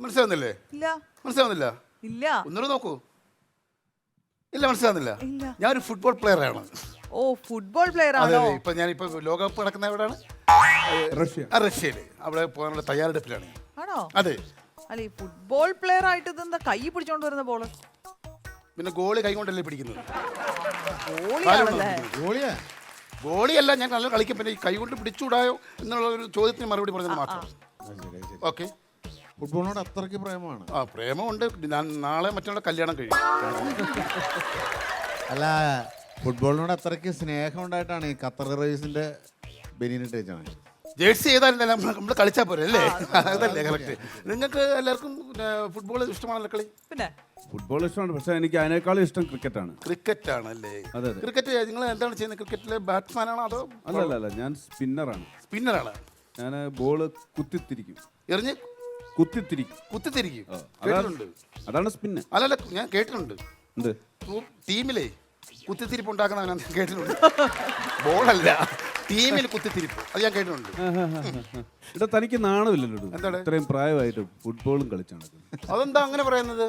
മനസ്സിലാവുന്നില്ലേ? ഇല്ല. മനസ്സിലാവുന്നില്ല? ഇല്ല. ഒന്നുകൂടെ നോക്കൂ. ഇല്ല, മനസ്സിലാവുന്നില്ല? ഇല്ല. ഞാനൊരു ഫുട്ബോൾ പ്ലെയർ ആണ്. ഓ, ഫുട്ബോൾ പ്ലെയർ അതെ, ആണോ? ഇപ്പൊ ഞാനിപ്പോ ലോകകപ്പ് നടക്കുന്ന എവിടെയാണ്? റഷ്യയില്. അവിടെ പോകാനുള്ള തയ്യാറെടുപ്പിലാണ്. ആണോ? അതെ. അല്ല, ഈ ഫുട്ബോൾ പ്ലെയർ ആയിട്ട് ഇതെന്താ കൈ പിടിച്ചോണ്ട് വരുന്ന ബോള്? പിന്നെ ഗോളി കൈ കൊണ്ടല്ലേ പിടിക്കുന്നത്? ഗോളിയാണല്ലേ? ഗോളിയല്ല, ഞാൻ നല്ല കളിക്കും. പിന്നെ ഈ കൈ കൊണ്ട് പിടിച്ചുകൂടായോ എന്നുള്ള ഒരു ചോദ്യത്തിന് മറുപടി പറഞ്ഞത് മാത്രം. ഓക്കെ. ഫുട്ബോളിനോട് അത്രയ്ക്ക് പ്രേമമാണ്. ആ, പ്രേമമുണ്ട്. ഞാൻ നാളെ മറ്റുള്ള കല്യാണം കഴിയും. അല്ല, ഫുട്ബോളിനോട് അത്രയ്ക്ക് സ്നേഹം ഉണ്ടായിട്ടാണ് ഈ ഖത്തർ റൈസിന്റെ ബെനിനിട്ട് വെച്ചാണ്. ജേഴ്സി ചെയ്താലും നമ്മൾ കളിച്ചാൽ പോരെ അല്ലേ? അതല്ലേ കറക്റ്റ്. നിങ്ങൾക്ക് എല്ലാവർക്കും ഫുട്ബോൾ ഇഷ്ടമാണല്ലോ കളി? പിന്നെ ഫുട്ബോൾ ഇഷ്ടമാണ്, പക്ഷേ എനിക്ക് അതിനേക്കാളും ഇഷ്ടം ക്രിക്കറ്റാണ്. ക്രിക്കറ്റ് ആണല്ലേ? അതെ. ക്രിക്കറ്റ് നിങ്ങൾ എന്താണ് ചെയ്യുന്നത്? ക്രിക്കറ്റിലെ ബാറ്റ്സ്മാനാണോ അതോ? അല്ല, ഞാൻ സ്പിന്നറാണ്. സ്പിന്നറാണ്. ഞാൻ ബോള് കുത്തിത്തിരിക്കും. എറിഞ്ഞ് കുത്തിത്തിരിക്കും. കേട്ടിട്ടുണ്ട്. അതാണ് സ്പിന്ന്. അല്ലല്ല, ഞാൻ കേട്ടിട്ടുണ്ട്. എന്ത് ടീമിലെ കുത്തിത്തിരിപ്പ് ഉണ്ടാക്കുന്നവനാണ് കേട്ടിട്ടുണ്ട്. ബോളല്ല, ടീമിൽ കുത്തിത്തിരിപ്പ്. അത് ഞാൻ കേട്ടിട്ടുണ്ട്. ഇവിടെ തനിക്ക് നാണമില്ലല്ലോ? എന്താണ് ഇത്രയും പ്രായമായിട്ട് ഫുട്ബോളും കളിച്ചാണ്. അതെന്താ അങ്ങനെ പറയുന്നത്?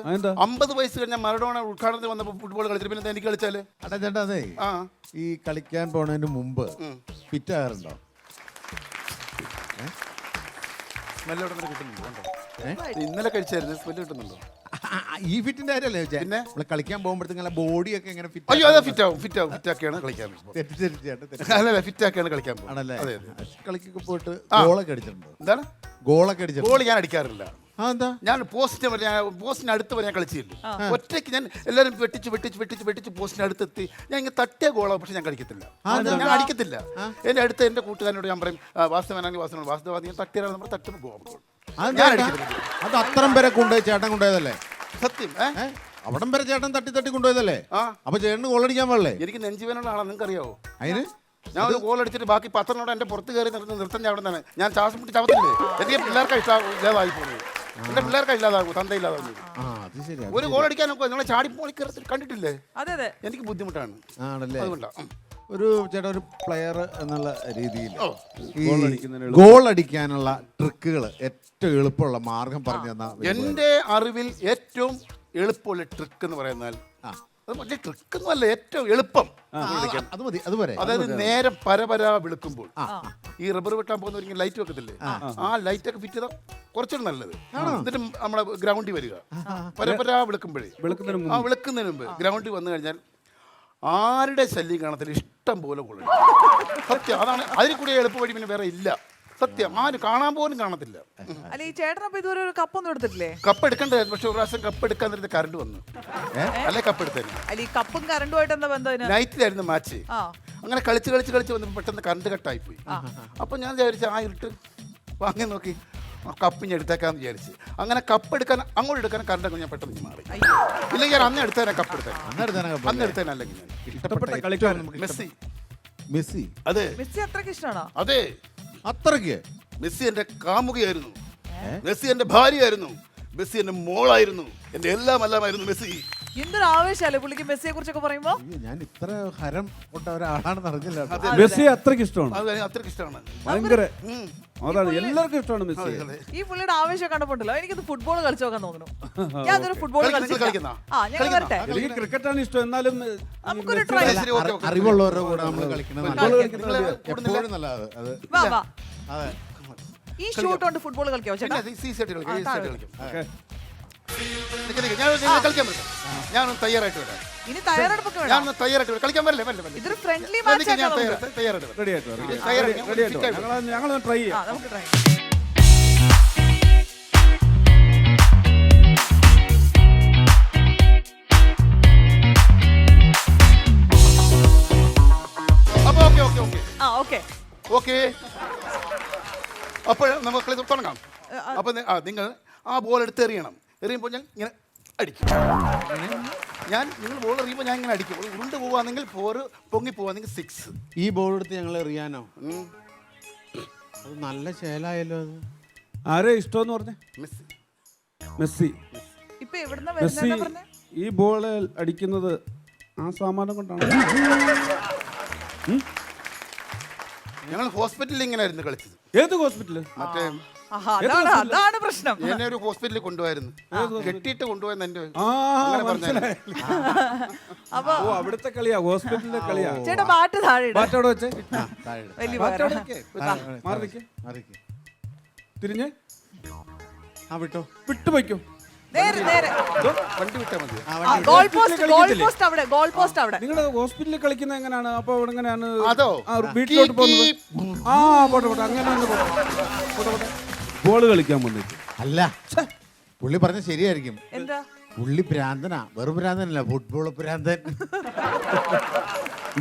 50 വയസ്സ് കഴിഞ്ഞാൽ മറഡോണ ഉദ്ഘാടനത്തിൽ വന്നപ്പോൾ ഫുട്ബോൾ കളിച്ചിട്ട് പിന്നെ എനിക്ക് കളിച്ചാല്? അടാ ചേട്ടാ, അതെ, ഈ കളിക്കാൻ പോണതിന് മുമ്പ് ഫിറ്റ് ആകാറുണ്ടോ? സ്മെല്ല് ഇവിടെ നിന്ന് കിട്ടുന്നുണ്ടോ? ഇന്നലെ കഴിച്ചായിരുന്നു. സ്മെല്ല് കിട്ടുന്നുണ്ടോ? ഈ ഫിറ്റിന്റെ കാര്യമല്ലേ ചോദിച്ചാൽ? പിന്നെ നമ്മള് കളിക്കാൻ പോകുമ്പോഴത്തേക്കും ബോഡിയൊക്കെ എങ്ങനെ ഫിറ്റ്? അയ്യോ, അതെ, ഫിറ്റാക്കിയാണ് കളിക്കാൻ. അല്ലല്ല, ഫിറ്റാക്കിയാണ് കളിക്കാൻ പോകും. ആണല്ലേ? അതെ. കളിക്കൊക്കെ പോയിട്ട് ഗോളൊക്കെ അടിച്ചിട്ടുണ്ടോ? എന്താണ് ഗോളൊക്കെ അടിച്ചിട്ടുണ്ടോ? ഗോൾ ഞാൻ അടിക്കാറില്ല. എന്താ? ഞാൻ പോസ്റ്റിന് അടുത്ത് വരെ ഞാൻ കളിച്ചില്ല. ഒറ്റയ്ക്ക് ഞാൻ എല്ലാവരും വെട്ടിച്ച് പോസ്റ്റിന് അടുത്തെത്തി ഞാൻ ഇങ്ങനെ തട്ടിയ ഗോളാ. പക്ഷെ ഞാൻ കളിക്കത്തില്ല. ഞാൻ അടിക്കത്തില്ല. എന്റെ അടുത്ത് എന്റെ കൂട്ടുകാരനോട് ഞാൻ പറയും, വാസ്തവനാണെങ്കിൽ വാസ്തവ തട്ടിയാൽ നമ്മൾ തട്ടുമ്പോൾ ഗോൾ. അത് അത്രം വരെ കൊണ്ടുപോയി ചേട്ടൻ കൊണ്ടുപോയതല്ലേ? സത്യം. അവിടം വരെ ചേട്ടൻ തട്ടി കൊണ്ടുപോയതല്ലേ? അപ്പൊ ചേട്ടന് ഗോളടിക്കാൻ പാടില്ലേ? എനിക്ക് നെഞ്ചുവേനുള്ള ആളാണ്. നിങ്ങൾക്ക് അറിയാവോ? അതിന് ഞാൻ ഒരു ഗോൾ അടിച്ചിട്ട് ബാക്കി 10 എന്റെ പുറത്ത് കയറി നിർത്തം അവിടെ തന്നെ ഞാൻ ശ്വാസം മുട്ടി ചവത്തില്ലേ? എനിക്ക് പിള്ളേർക്ക് ഇല്ലാതായി പോകുന്നത്. എന്റെ പിള്ളേർക്ക് ഇല്ലാതാകും, തന്ത ഇല്ലാതാകും. ഒരു ഗോൾ അടിക്കാൻ നോക്കുക, നിങ്ങളെ ചാടിപ്പോളി കണ്ടിട്ടില്ലേ? എനിക്ക് ബുദ്ധിമുട്ടാണ്. അതുകൊണ്ടാണ് ഒരു ചേട്ടാ, ഒരു പ്ലെയർ എന്നുള്ള രീതിയിൽ ഗോൾ അടിക്കാനുള്ള ട്രിക്കുകൾ ഏറ്റവും എളുപ്പമുള്ള മാർഗം പറഞ്ഞു തന്നാ. എന്റെ അറിവിൽ ഏറ്റവും എളുപ്പമുള്ള ട്രിക്ക് എന്ന് പറയുന്നാൽ, അത് വലിയ ട്രിക്കൊന്നും അല്ല, ഏറ്റവും എളുപ്പം. അതായത് നേരം പരപര വിളിക്കുമ്പോൾ ഈ റബ്ബർ വെട്ടാൻ പോകുന്നവർക്ക് ലൈറ്റ് വെക്കത്തില്ലേ? ആ ലൈറ്റ് ഒക്കെ ഫിറ്റ് ചെയ്താൽ കുറച്ചുകൂടി നല്ലത്. എന്നിട്ട് നമ്മളെ ഗ്രൗണ്ടിൽ വരിക, പരപര വിളിക്കുന്നതിന് മുമ്പ് ഗ്രൗണ്ടിൽ വന്നു കഴിഞ്ഞാൽ ആരുടെ ശല്യം കാണത്തില്ല, ഇഷ്ടം പോലെ കൊള്ളും. സത്യം, അതാണ്. അതിൽ കൂടി എളുപ്പ വഴി പിന്നെ വേറെ ഇല്ല. സത്യം, ആരും കാണാൻ പോലും കാണത്തില്ല. അല്ല, ഈ ചേട്ടനപ്പോ ഇതുവരെ ഒരു കപ്പൊന്നും എടുത്തിട്ടില്ലേ? കപ്പ് എടുക്കണ്ടായിരുന്നു, പക്ഷെ ഒരു പ്രാവശ്യം കപ്പ് എടുക്കാൻ നേരത്തെ കറണ്ട് വന്നു. അല്ലെ കപ്പ് എടുത്തേനെ. അല്ല, ഈ കപ്പും കറണ്ടുമായിട്ട് എന്താ ബന്ധം? നൈറ്റിലായിരുന്നു മാച്ച്. അങ്ങനെ കളിച്ച് വന്നപ്പോൾ പെട്ടെന്ന് കറണ്ട് കട്ടായി പോയി. അപ്പൊ ഞാൻ വിചാരിച്ചു, ആ ഇരുട്ട് വാങ്ങി നോക്കി കപ്പിഞ്ഞ് എടുത്തേക്കാന്ന് വിചാരിച്ച് അങ്ങനെ കപ്പ് എടുക്കാൻ അങ്ങോട്ട് എടുക്കാൻ കറണ്ട് ഞാൻ പെട്ടെന്ന് മാറി. ഇല്ലെങ്കിൽ ഞാൻ അന്ന് എടുത്തേനെ കപ്പ് എടുത്തേനെ. അല്ലെങ്കിൽ ഇഷ്ടപ്പെട്ട കളിക്കാരൻ മെസ്സി. അതെ, മെസ്സി അത്രയ്ക്ക് ഇഷ്ടമാണോ? അതെ, അത്രയ്ക്ക്. മെസ്സി എന്റെ കാമുകയായിരുന്നു, മെസ്സി എന്റെ ഭാര്യയായിരുന്നു, മെസ്സി എന്റെ മോളായിരുന്നു, എന്റെ എല്ലാമായിരുന്നു മെസ്സി. എന്തൊരു ആവേശമല്ലേ പുള്ളിക്ക് മെസ്സിയെ കുറിച്ചൊക്കെ പറയുമ്പോ? ഞാൻ ഇത്ര ഹരം കൊണ്ട ഒരാളാണെന്ന് അറിഞ്ഞില്ല. മെസ്സി അത്രയ്ക്ക് ഇഷ്ടമാണ്. അത്രയ്ക്ക് ഇഷ്ടമാണ്. ഭയങ്കര അതാണ്, എല്ലാവർക്കും ഇഷ്ടമാണ് മെസ്സി. ഈ പുള്ളിയുടെ ആവേശം കണ്ടപ്പോണ്ടല്ലോ എനിക്കത് ഫുട്ബോൾ കളിച്ചു നോക്കാൻ തോന്നുന്നു. ഞാനൊരു ഫുട്ബോൾ എനിക്ക് ക്രിക്കറ്റാണ് ഇഷ്ടം. എന്നാലും നമുക്കൊരു ട്രൈ. അറിവുള്ളവരുടെ കൂടെ നമ്മൾ കളിക്കണം. ഈ ഷൂട്ട് കൊണ്ട് ഫുട്ബോൾ കളിക്കാവോ ചേട്ടാ? ഞാനൊന്ന് തയ്യാറായിട്ട് വരാം. ഇനി തയ്യാറെടുപ്പൊക്കെ വേണം. ഞാനൊന്ന് തയ്യാറായിട്ട് വരാം. കളിക്കാൻ വരില്ലേ? ഇതൊരു ഫ്രണ്ട്ലി മാച്ച് ഞങ്ങളൊന്ന് ട്രൈ ചെയ്യാം. നമുക്ക് ട്രൈ. അപ്പോൾ നമുക്ക് തുടങ്ങാം. അപ്പൊ നിങ്ങൾ ആ ബോൾ എടുത്ത് എറിയുമ്പോൾ ഞാൻ ഇങ്ങനെ അടിക്കും. നിങ്ങൾ ബോൾ എറിയുമ്പോൾ ഞാൻ ഇങ്ങനെ അടിക്കും. ഉരുണ്ട് പോവാണെങ്കിൽ 4, പൊങ്ങി പോവാണെങ്കിൽ 6. ഈ ബോൾ എടുത്ത് ഞങ്ങൾ എറിയാനോ? അത് നല്ല ശേലായല്ലോ. അത് ആരെ ഇഷ്ടമെന്ന് പറഞ്ഞേ? മെസ്സി. ഇപ്പൊ എവിടുന്നാ വരുന്നതെന്നാ പറഞ്ഞേ? ഈ ബോൾ അടിക്കുന്നത് ആ സാമാനം കൊണ്ടാണ്. ഞങ്ങൾ ഹോസ്പിറ്റലിൽ ഇങ്ങനെ ആയിരുന്നു കളിച്ചത്. ഏത് ഹോസ്പിറ്റല്? മറ്റേ ആഹാ, അതാണ് പ്രശ്നം. എന്നെ ഒരു ഹോസ്പിറ്റലിൽ കൊണ്ടുപോയിരുന്നു, കെട്ടിയിട്ട് കൊണ്ടുപോയെന്ന് എന്റെ ആ അങ്ങനെ പറഞ്ഞാല്. മനസ്സിലായി. അപ്പൊ ഓ അവിടുത്തെ കളിയാ, ഹോസ്പിറ്റലിലെ കളിയാ. ചേട്ടാ ബാറ്റ് താഴെ ഇട്. ബാറ്റ് അവിടെ വെച്ചേ. താഴെ ഇട്. വലിയ ബാറ്റ് അവിടെ ഉപകാരം. വെക്ക്. മാറി നിൽക്ക്. മാറിക്ക്. തിരിഞ്ഞ് ആ വിട്ടോ. വിട്ടു വയ്ക്കോ. നേരെ നേരെ വണ്ടി വിട്ടാ മതി. ഗോൾ പോസ്റ്റ് അവിടെ, ഗോൾ പോസ്റ്റ് അവിടെ. നിങ്ങളുടെ ഹോസ്പിറ്റലിൽ കളിക്കുന്നത് എങ്ങനെയാണ്? അപ്പൊ അവിടെ എങ്ങനെയാണ് അതോ വീട്ടിലോട്ട് പോകുന്നത്? ആ പോട്ടെ പോട്ടെ, അങ്ങനെ തന്നെ പോട്ടെ. ബോള് കളിക്കാൻ വന്നിട്ട് അല്ല, പുള്ളി പറഞ്ഞ ശരിയായിരിക്കും. എന്താ പുള്ളി ഭ്രാന്തനാ, വെറും ഭ്രാന്തനല്ല, ഫുട്ബോൾ ഭ്രാന്തൻ.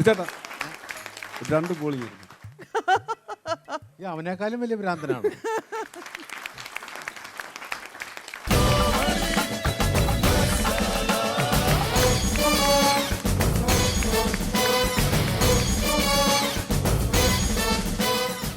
ചേട്ടാ 2 ബോൾ അവനേക്കാളും വലിയ ഭ്രാന്തനാണ്.